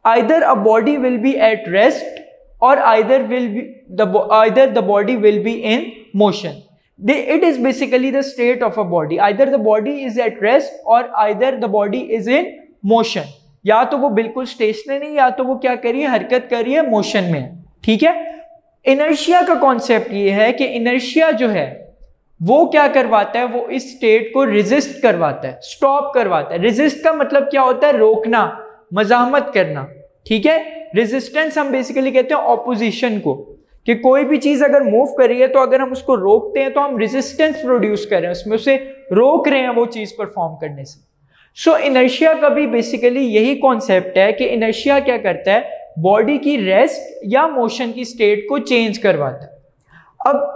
Either a body will be at rest or either the body will be in motion. It is basically the state of a body. Either the body is at rest or either the body is in motion. या तो वो बिल्कुल stationery, या तो वो क्या करिए, हरकत करिए, मोशन में, ठीक है। इनर्शिया का कॉन्सेप्ट ये है कि इनर्शिया जो है वो क्या करवाता है, वो इस स्टेट को रेजिस्ट करवाता है, स्टॉप करवाता है। रेजिस्ट का मतलब क्या होता है, रोकना, मजामत करना, ठीक है। रेजिस्टेंस हम बेसिकली कहते हैं ऑपोजिशन को, कि कोई भी चीज अगर मूव कर रही है तो अगर हम उसको रोकते हैं तो हम रेजिस्टेंस प्रोड्यूस कर रहे हैं, उसमें उसे रोक रहे हैं वो चीज परफॉर्म करने से। सो इनर्शिया का भी बेसिकली यही कॉन्सेप्ट है कि इनर्शिया क्या करता है, बॉडी की रेस्ट या मोशन की स्टेट को चेंज करवाता है। अब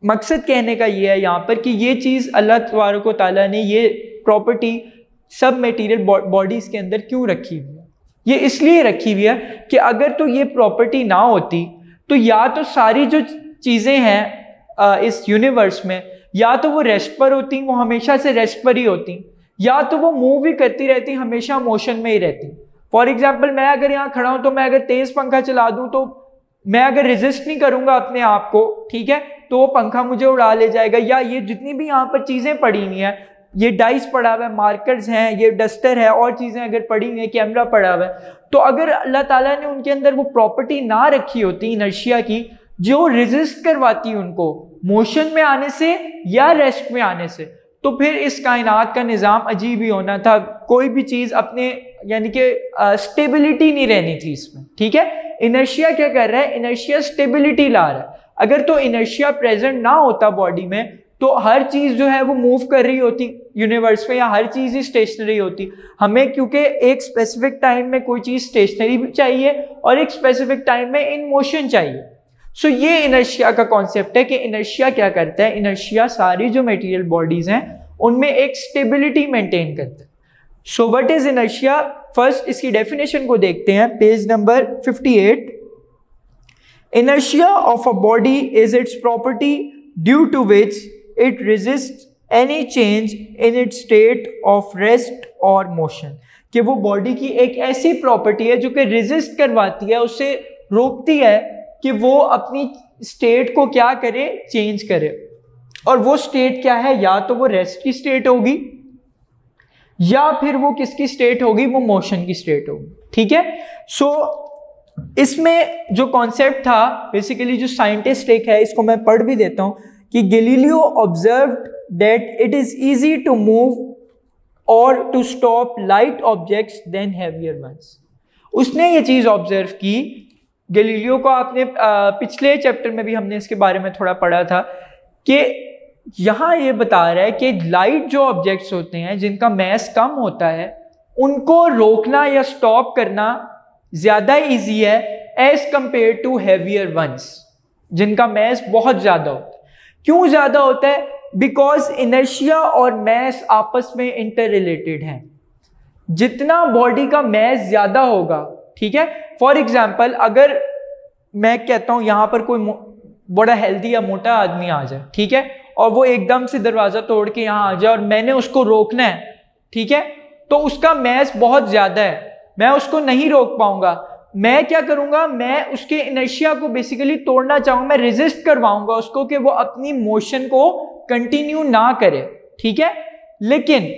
मकसद कहने का ये है यहाँ पर कि ये चीज अल्लाह तबारक व तआला ने ये प्रॉपर्टी सब मटेरियल बॉडीज के अंदर क्यों रखी हुई है। ये इसलिए रखी हुई है कि अगर तो ये प्रॉपर्टी ना होती तो या तो सारी जो चीज़ें हैं इस यूनिवर्स में, या तो वो रेस्ट पर होती, वो हमेशा से रेस्ट पर ही होती, या तो वो मूव ही करती रहती, हमेशा मोशन में ही रहती। फॉर एग्जाम्पल, मैं अगर यहाँ खड़ा हूँ तो मैं अगर तेज पंखा चला दूँ तो मैं अगर रेजिस्ट नहीं करूँगा अपने आप को, ठीक है, तो वो पंखा मुझे उड़ा ले जाएगा। या ये जितनी भी यहाँ पर चीज़ें पड़ी हुई हैं, ये डाइस पड़ा हुआ है, मार्कर्स हैं, ये डस्टर है, और चीज़ें अगर पड़ी हुई हैं, कैमरा पड़ा हुआ है, तो अगर अल्लाह ताला ने उनके अंदर वो प्रॉपर्टी ना रखी होती इनर्शिया की, जो रेजिस्ट करवाती उनको मोशन में आने से या रेस्ट में आने से, तो फिर इस कायनात का निज़ाम अजीब ही होना था। कोई भी चीज़ अपने यानी कि स्टेबिलिटी नहीं रहनी थी इसमें, ठीक है। इनर्शिया क्या कर रहा है, इनर्शिया स्टेबिलिटी ला रहा है। अगर तो इनर्शिया प्रेजेंट ना होता बॉडी में तो हर चीज जो है वो मूव कर रही होती यूनिवर्स में, या हर चीज ही स्टेशनरी होती। हमें क्योंकि एक स्पेसिफिक टाइम में कोई चीज स्टेशनरी भी चाहिए और एक स्पेसिफिक टाइम में इन मोशन चाहिए। सो ये इनर्शिया का कॉन्सेप्ट है कि इनर्शिया क्या करता है, इनर्शिया सारी जो मटेरियल बॉडीज हैं उनमें एक स्टेबिलिटी मेंटेन करता है। So what is inertia? First इसकी डेफिनेशन को देखते हैं, page number 58। Inertia of a body is its property due to which it resist any change in its state of rest और मोशन। कि वो बॉडी की एक ऐसी प्रॉपर्टी है जो कि रेजिस्ट करवाती है, उससे रोकती है कि वो अपनी स्टेट को क्या करे, चेंज करे। और वो स्टेट क्या है, या तो वो रेस्ट की स्टेट होगी या फिर वो किसकी स्टेट होगी, वो मोशन की स्टेट होगी। ठीक है, सो इसमें जो कॉन्सेप्ट था बेसिकली, जो साइंटिस्ट एक है, इसको मैं पढ़ भी देता हूं कि Galileo observed that it is easy to move or to stop light objects then heavier ones. उसने ये चीज ऑब्जर्व की, गैलीलियो को आपने पिछले चैप्टर में भी हमने इसके बारे में थोड़ा पढ़ा था कि यहाँ ये बता रहा है कि लाइट जो ऑब्जेक्ट्स होते हैं जिनका मैस कम होता है, उनको रोकना या स्टॉप करना ज़्यादा इजी है as compare to heavier ones, जिनका मैस बहुत ज़्यादा होता है। क्यों ज़्यादा होता है? बिकॉज इनर्शिया और मैस आपस में इंटर रिलेटेड हैं। जितना बॉडी का मैस ज़्यादा होगा, ठीक है, फॉर एग्जाम्पल अगर मैं कहता हूँ यहाँ पर कोई बड़ा हेल्दी या मोटा आदमी आ जाए, ठीक है, और वो एकदम से दरवाजा तोड़ के यहाँ आ जाए और मैंने उसको रोकना है, ठीक है, तो उसका मैस बहुत ज्यादा है, मैं उसको नहीं रोक पाऊंगा। मैं क्या करूंगा, मैं उसके इनर्शिया को बेसिकली तोड़ना चाहूंगा, मैं रेजिस्ट करवाऊंगा उसको कि वो अपनी मोशन को कंटिन्यू ना करे। ठीक है, लेकिन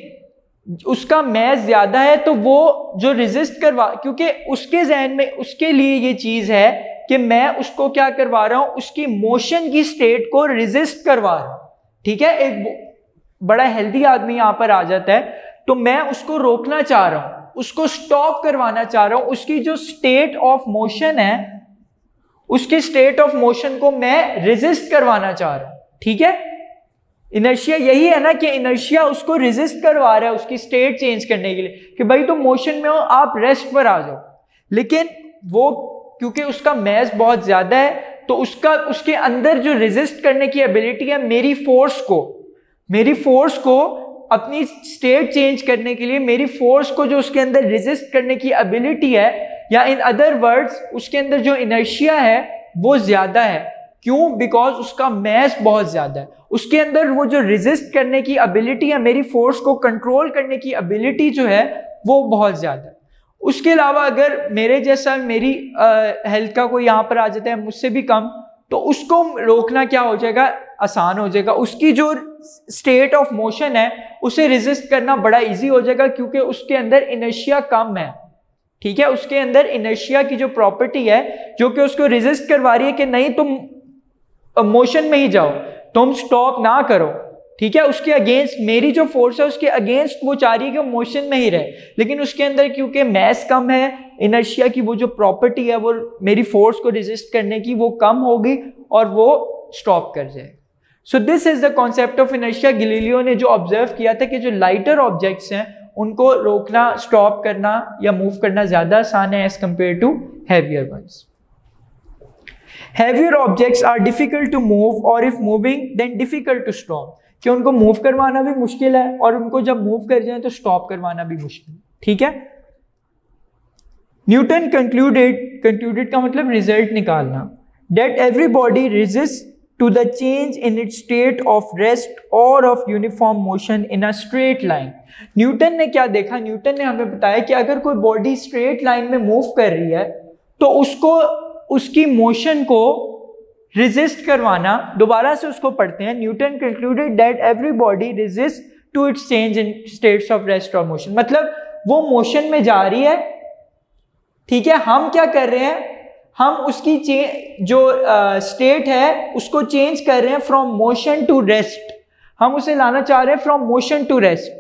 उसका मैस ज्यादा है तो वो जो रेजिस्ट करवा, क्योंकि उसके जहन में उसके लिए ये चीज है कि मैं उसको क्या करवा रहा हूं, उसकी मोशन की स्टेट को रेजिस्ट करवा रहा हूं। ठीक है, एक बड़ा हेल्दी आदमी यहां पर आ जाता है तो मैं उसको रोकना चाह रहा हूं, उसको स्टॉप करवाना चाह रहा हूं, उसकी जो स्टेट ऑफ मोशन है, उसकी स्टेट ऑफ मोशन को मैं रेजिस्ट करवाना चाह रहा हूं। ठीक है, इनर्शिया यही है ना कि इनर्शिया उसको रेजिस्ट करवा रहा है उसकी स्टेट चेंज करने के लिए कि भाई तुम मोशन में हो, आप रेस्ट पर आ जाओ। लेकिन वो क्योंकि उसका मैस बहुत ज्यादा है तो उसके अंदर जो रेजिस्ट करने की एबिलिटी है, मेरी फोर्स को अपनी स्टेट चेंज करने के लिए, मेरी फोर्स को जो उसके अंदर रेजिस्ट करने की एबिलिटी है, या इन अदर वर्ड्स उसके अंदर जो इनर्शिया है वो ज्यादा है। क्यों? बिकॉज उसका मैस बहुत ज्यादा है, उसके अंदर वो जो रेजिस्ट करने की एबिलिटी है, मेरी फोर्स को कंट्रोल करने की एबिलिटी जो है वो बहुत ज्यादा है। उसके अलावा अगर मेरे जैसा, मेरी हेल्थ का कोई यहाँ पर आ जाता है मुझसे भी कम, तो उसको रोकना क्या हो जाएगा, आसान हो जाएगा। उसकी जो स्टेट ऑफ मोशन है उसे रेजिस्ट करना बड़ा इजी हो जाएगा क्योंकि उसके अंदर इनर्शिया कम है। ठीक है, उसके अंदर इनर्शिया की जो प्रॉपर्टी है जो कि उसको रेजिस्ट करवा रही है कि नहीं तुम मोशन में ही जाओ, तुम स्टॉप ना करो। ठीक है, उसके अगेंस्ट मेरी जो फोर्स है उसके अगेंस्ट वो चाह रही है कि मोशन में ही रहे, लेकिन उसके अंदर क्योंकि मैस कम है, इनर्शिया की वो जो प्रॉपर्टी है वो मेरी फोर्स को रेजिस्ट करने की वो कम होगी और वो स्टॉप कर जाए। So this is the concept of inertia. Galileo ने जो ऑब्जर्व किया था कि जो लाइटर ऑब्जेक्ट्स हैं उनको रोकना, स्टॉप करना या मूव करना ज्यादा आसान है as compare to heavier ones. Heavier objects are difficult to move or if moving then difficult to stop, कि उनको मूव करवाना भी मुश्किल है और उनको जब मूव कर जाए तो स्टॉप करवाना भी मुश्किल है। ठीक है, न्यूटन कंक्लूडेड का मतलब रिजल्ट निकालना, that every body resist to the change in its state of rest or of uniform motion in a straight line। Newton ने क्या देखा, न्यूटन ने हमें बताया कि अगर कोई बॉडी स्ट्रेट लाइन में मूव कर रही है तो उसको उसकी मोशन को रेजिस्ट करवाना, दोबारा से उसको पढ़ते हैं, Newton concluded that every body resist to its change in states of rest और मोशन। मतलब वो मोशन में जा रही है, ठीक है, हम क्या कर रहे हैं, हम उसकी जो स्टेट है उसको चेंज कर रहे हैं फ्रॉम मोशन टू रेस्ट, हम उसे लाना चाह रहे हैं from motion to rest.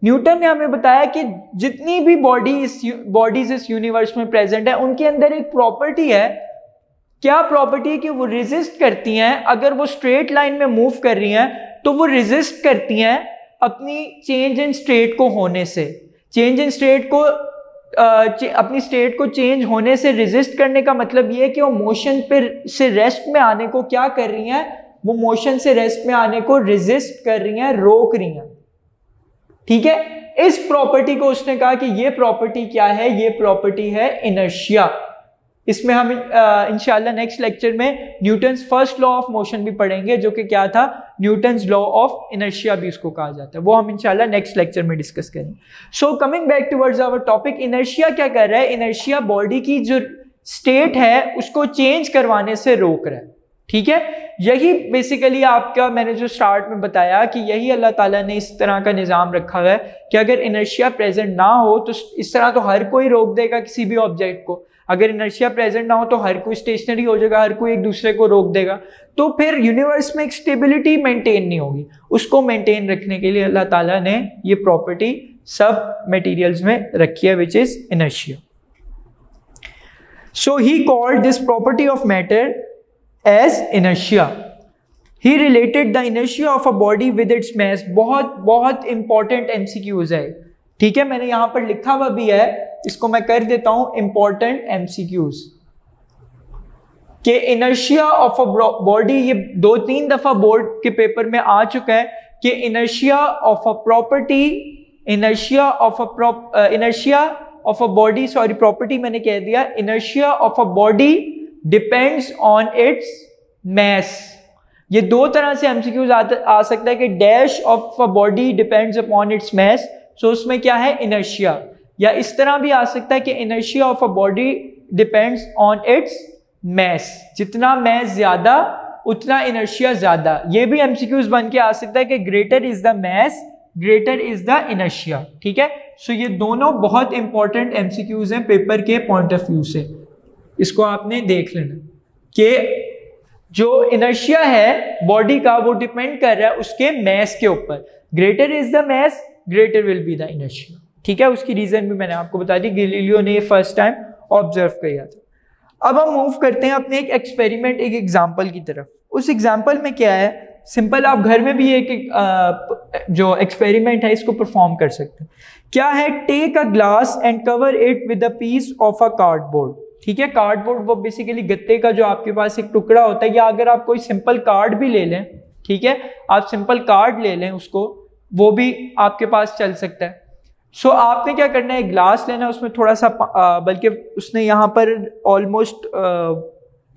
Newton ने हमें बताया कि जितनी भी बॉडीज इस यूनिवर्स में प्रेजेंट है उनके अंदर एक प्रॉपर्टी है। क्या प्रॉपर्टी है? कि वो रेजिस्ट करती हैं, अगर वो स्ट्रेट लाइन में मूव कर रही हैं तो वो रेजिस्ट करती हैं अपनी चेंज इन स्टेट को होने से। चेंज इन स्टेट को अपनी स्टेट को चेंज होने से रेजिस्ट करने का मतलब ये है कि वो मोशन पर से रेस्ट में आने को क्या कर रही हैं, वो मोशन से रेस्ट में आने को रेजिस्ट कर रही हैं, रोक रही हैं। ठीक है, इस प्रॉपर्टी को उसने कहा कि ये प्रॉपर्टी क्या है, ये प्रॉपर्टी है इनर्शिया। इसमें हम इंशाल्लाह नेक्स्ट लेक्चर में Newton's first law of motion भी पढ़ेंगे, जो कि क्या था, न्यूटन्स लॉ ऑफ इनर्शिया भी उसको कहा जाता है। वो हम इंशाल्लाह नेक्स्ट लेक्चर में डिस्कस करेंगे। So coming back towards our topic, inertia क्या कर रहा है? इनर्शिया बॉडी की जो स्टेट है उसको चेंज करवाने से रोक रहा है, ठीक है। यही बेसिकली आपका मैंने जो स्टार्ट में बताया कि यही अल्लाह ताला ने इस तरह का निज़ाम रखा हुआ है कि अगर इनर्शिया प्रेजेंट ना हो तो इस तरह तो हर कोई रोक देगा किसी भी ऑब्जेक्ट को। अगर इनर्शिया प्रेजेंट ना हो तो हर कोई स्टेशनरी हो जाएगा, हर कोई एक दूसरे को रोक देगा, तो फिर यूनिवर्स में एक स्टेबिलिटी मेंटेन नहीं होगी। उसको मेंटेन रखने के लिए अल्लाह ताला ने ये प्रॉपर्टी सब मटेरियल्स में रखी है, which is inertia. So he called this property of matter as inertia. He related the inertia of a body with its mass. बहुत बहुत इंपॉर्टेंट एमसीक्यूज है, ठीक है, मैंने यहां पर लिखा हुआ भी है, इसको मैं कर देता हूं इंपॉर्टेंट एमसीक्यूज के इनर्शिया ऑफ अ बॉडी। ये 2-3 दफा बोर्ड के पेपर में आ चुका है कि inertia of a property, inertia of a body, sorry property मैंने कह दिया, inertia of a body depends on its mass. ये दो तरह से एमसीक्यूज आ सकता है कि dash of a body depends upon its mass, so उसमें क्या है, इनर्शिया। या इस तरह भी आ सकता है कि inertia of a body depends on its मास, जितना मास ज्यादा उतना इनर्शिया ज्यादा। ये भी एमसीक्यूज बन के आ सकता है कि greater is the mass, greater is the inertia, ठीक है। सो ये दोनों बहुत इंपॉर्टेंट एमसीक्यूज हैं पेपर के पॉइंट ऑफ व्यू से, इसको आपने देख लेना कि जो इनर्शिया है बॉडी का वो डिपेंड कर रहा है उसके मास के ऊपर। Greater is the mass, greater will be the inertia, ठीक है। उसकी रीजन भी मैंने आपको बता दी, गैलीलियो ने ये फर्स्ट टाइम ऑब्जर्व किया था। अब हम मूव करते हैं अपने एक एक्सपेरिमेंट, एक एग्जांपल की तरफ। उस एग्जांपल में क्या है, सिंपल, आप घर में भी एक जो एक्सपेरिमेंट है इसको परफॉर्म कर सकते हैं। क्या है, take a glass and cover it with a piece of a cardboard, ठीक है। कार्डबोर्ड वो बेसिकली गत्ते का जो आपके पास एक टुकड़ा होता है, या अगर आप कोई सिंपल कार्ड भी ले लें, ठीक है, आप सिंपल कार्ड ले लें उसको, वो भी आपके पास चल सकता है। सो आपने क्या करना है, ग्लास लेना है, उसमें थोड़ा सा बल्कि उसने यहाँ पर ऑलमोस्ट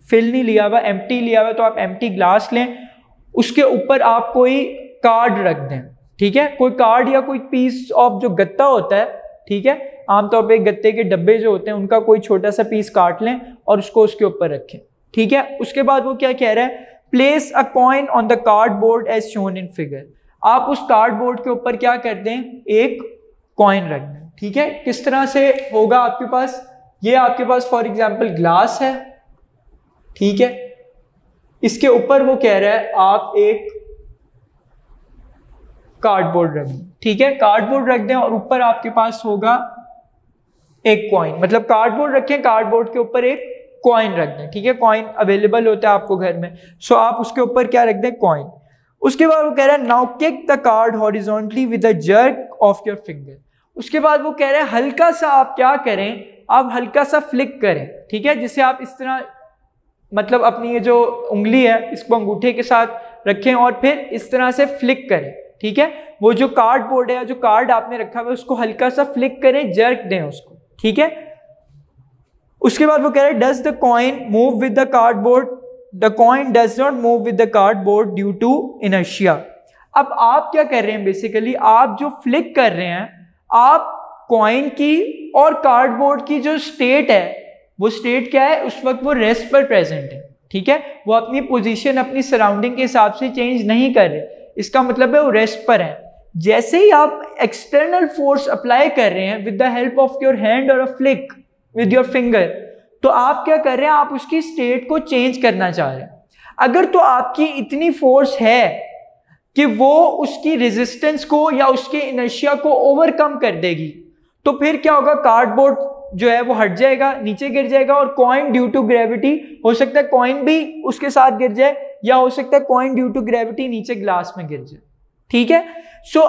फिल नहीं लिया हुआ, एम्प्टी लिया हुआ, तो आप एम्प्टी ग्लास लें, उसके ऊपर आप कोई कार्ड रख दें, ठीक है। कोई कार्ड या कोई पीस ऑफ जो गत्ता होता है, ठीक है, आमतौर पे गत्ते के डब्बे जो होते हैं उनका कोई छोटा सा पीस काट लें और उसको उसके ऊपर रखें, ठीक है। उसके बाद वो क्या कह रहा है, place a coin on the cardboard as shown in figure. आप उस कार्डबोर्ड के ऊपर क्या कर दें, एक कॉइन रख दें, ठीक है। किस तरह से होगा आपके पास, ये आपके पास फॉर एग्जांपल ग्लास है, ठीक है, इसके ऊपर वो कह रहा है आप एक कार्डबोर्ड रख दें, ठीक है, कार्डबोर्ड रख दें और ऊपर आपके पास होगा एक कॉइन, मतलब कार्डबोर्ड रखें, कार्डबोर्ड के ऊपर एक कॉइन रख दें, ठीक है। कॉइन अवेलेबल होता है आपको घर में, सो आप उसके ऊपर क्या रख दें, कॉइन। उसके बाद वो कह रहा है now kick the card horizontally with a jerk of your finger. उसके बाद वो कह रहा है हल्का सा आप क्या करें, आप हल्का सा फ्लिक करें, ठीक है, जिसे आप इस तरह, मतलब अपनी ये जो उंगली है इसको अंगूठे के साथ रखें और फिर इस तरह से फ्लिक करें, ठीक है। वो जो कार्डबोर्ड है, जो कार्ड आपने रखा हुआ है, उसको हल्का सा फ्लिक करें, जर्क दें उसको, ठीक है। उसके बाद वो कह रहे हैं does the coin move with the cardboard, the coin does not move with the cardboard due to inertia. अब आप क्या कर रहे हैं, बेसिकली आप जो फ्लिक कर रहे हैं, आप कॉइन की और कार्डबोर्ड की जो स्टेट है, वो स्टेट क्या है, उस वक्त वो रेस्ट पर प्रेजेंट है, ठीक है। वो अपनी पोजीशन अपनी सराउंडिंग के हिसाब से चेंज नहीं कर रहे, इसका मतलब है वो रेस्ट पर है। जैसे ही आप एक्सटर्नल फोर्स अप्लाई कर रहे हैं with the help of your hand और अ फ्लिक विद योर फिंगर, तो आप क्या कर रहे हैं, आप उसकी स्टेट को चेंज करना चाह रहे हैं। अगर तो आपकी इतनी फोर्स है कि वो उसकी रेजिस्टेंस को या उसके इनर्शिया को ओवरकम कर देगी, तो फिर क्या होगा, कार्डबोर्ड जो है वो हट जाएगा, नीचे गिर जाएगा, और कॉइन ड्यू टू ग्रेविटी, हो सकता है कॉइन भी उसके साथ गिर जाए, या हो सकता है कॉइन ड्यू टू ग्रेविटी नीचे ग्लास में गिर जाए, ठीक है। सो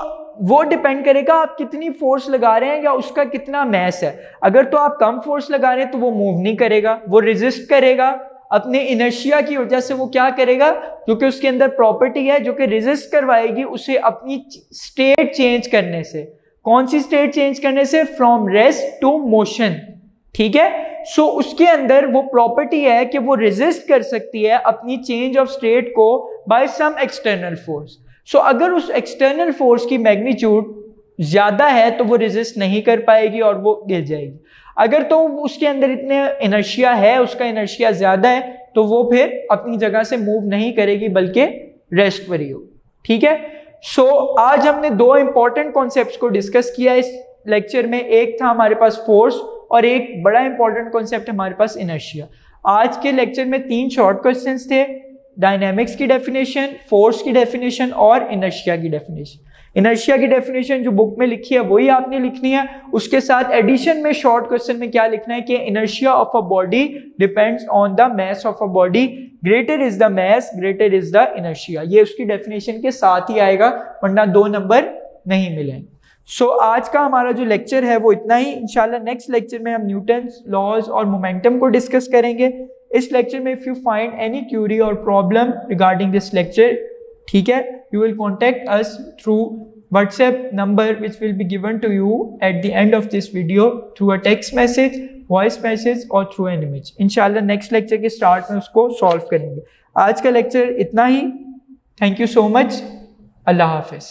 वो डिपेंड करेगा आप कितनी फोर्स लगा रहे हैं या उसका कितना मैस है। अगर तो आप कम फोर्स लगा रहे हैं तो वो मूव नहीं करेगा, वो रेजिस्ट करेगा अपने इनर्शिया की वजह से। वो क्या करेगा, क्योंकि उसके अंदर प्रॉपर्टी है जो कि रेजिस्ट करवाएगी उसे अपनी स्टेट चेंज करने से। कौन सी स्टेट चेंज करने से? फ्रॉम रेस्ट टू मोशन, ठीक है। सो उसके अंदर वो प्रॉपर्टी है कि वो रेजिस्ट कर सकती है अपनी चेंज ऑफ स्टेट को बाय सम एक्सटर्नल फोर्स। सो अगर उस एक्सटर्नल फोर्स की मैग्नीट्यूड ज्यादा है तो वो रेजिस्ट नहीं कर पाएगी और वो गिर जाएगी। अगर तो उसके अंदर इतने इनर्शिया है, उसका इनर्शिया ज्यादा है, तो वो फिर अपनी जगह से मूव नहीं करेगी बल्कि रेस्ट पर ही होगी, ठीक है। सो आज हमने दो इंपॉर्टेंट कॉन्सेप्ट्स को डिस्कस किया इस लेक्चर में। एक था हमारे पास फोर्स और एक बड़ा इंपॉर्टेंट कॉन्सेप्ट हमारे पास इनर्शिया। आज के लेक्चर में 3 शॉर्ट क्वेश्चंस थे, डायनेमिक्स की डेफिनेशन, फोर्स की डेफिनेशन और इनर्शिया की डेफिनेशन। इनर्शिया की डेफिनेशन जो बुक में लिखी है वही आपने लिखनी है, उसके साथ एडिशन में शॉर्ट क्वेश्चन में क्या लिखना है कि inertia of a body depends on the mass of a body, greater is the mass greater is the inertia. ये उसकी डेफिनेशन के साथ ही आएगा, वरना 2 नंबर नहीं मिलेंगे। सो आज का हमारा जो लेक्चर है वो इतना ही। इंशाल्लाह नेक्स्ट लेक्चर में हम न्यूटन्स लॉज और मोमेंटम को डिस्कस करेंगे। इस लेक्चर में if you find any Curie और प्रॉब्लम रिगार्डिंग दिस लेक्चर, ठीक है, you will contact us through WhatsApp number which will be given to you at the end of this video through a text message, voice message और through an image। इंशाल्लाह next lecture के start में उसको solve करेंगे। आज का lecture इतना ही। Thank you so much. अल्लाह हाफिज।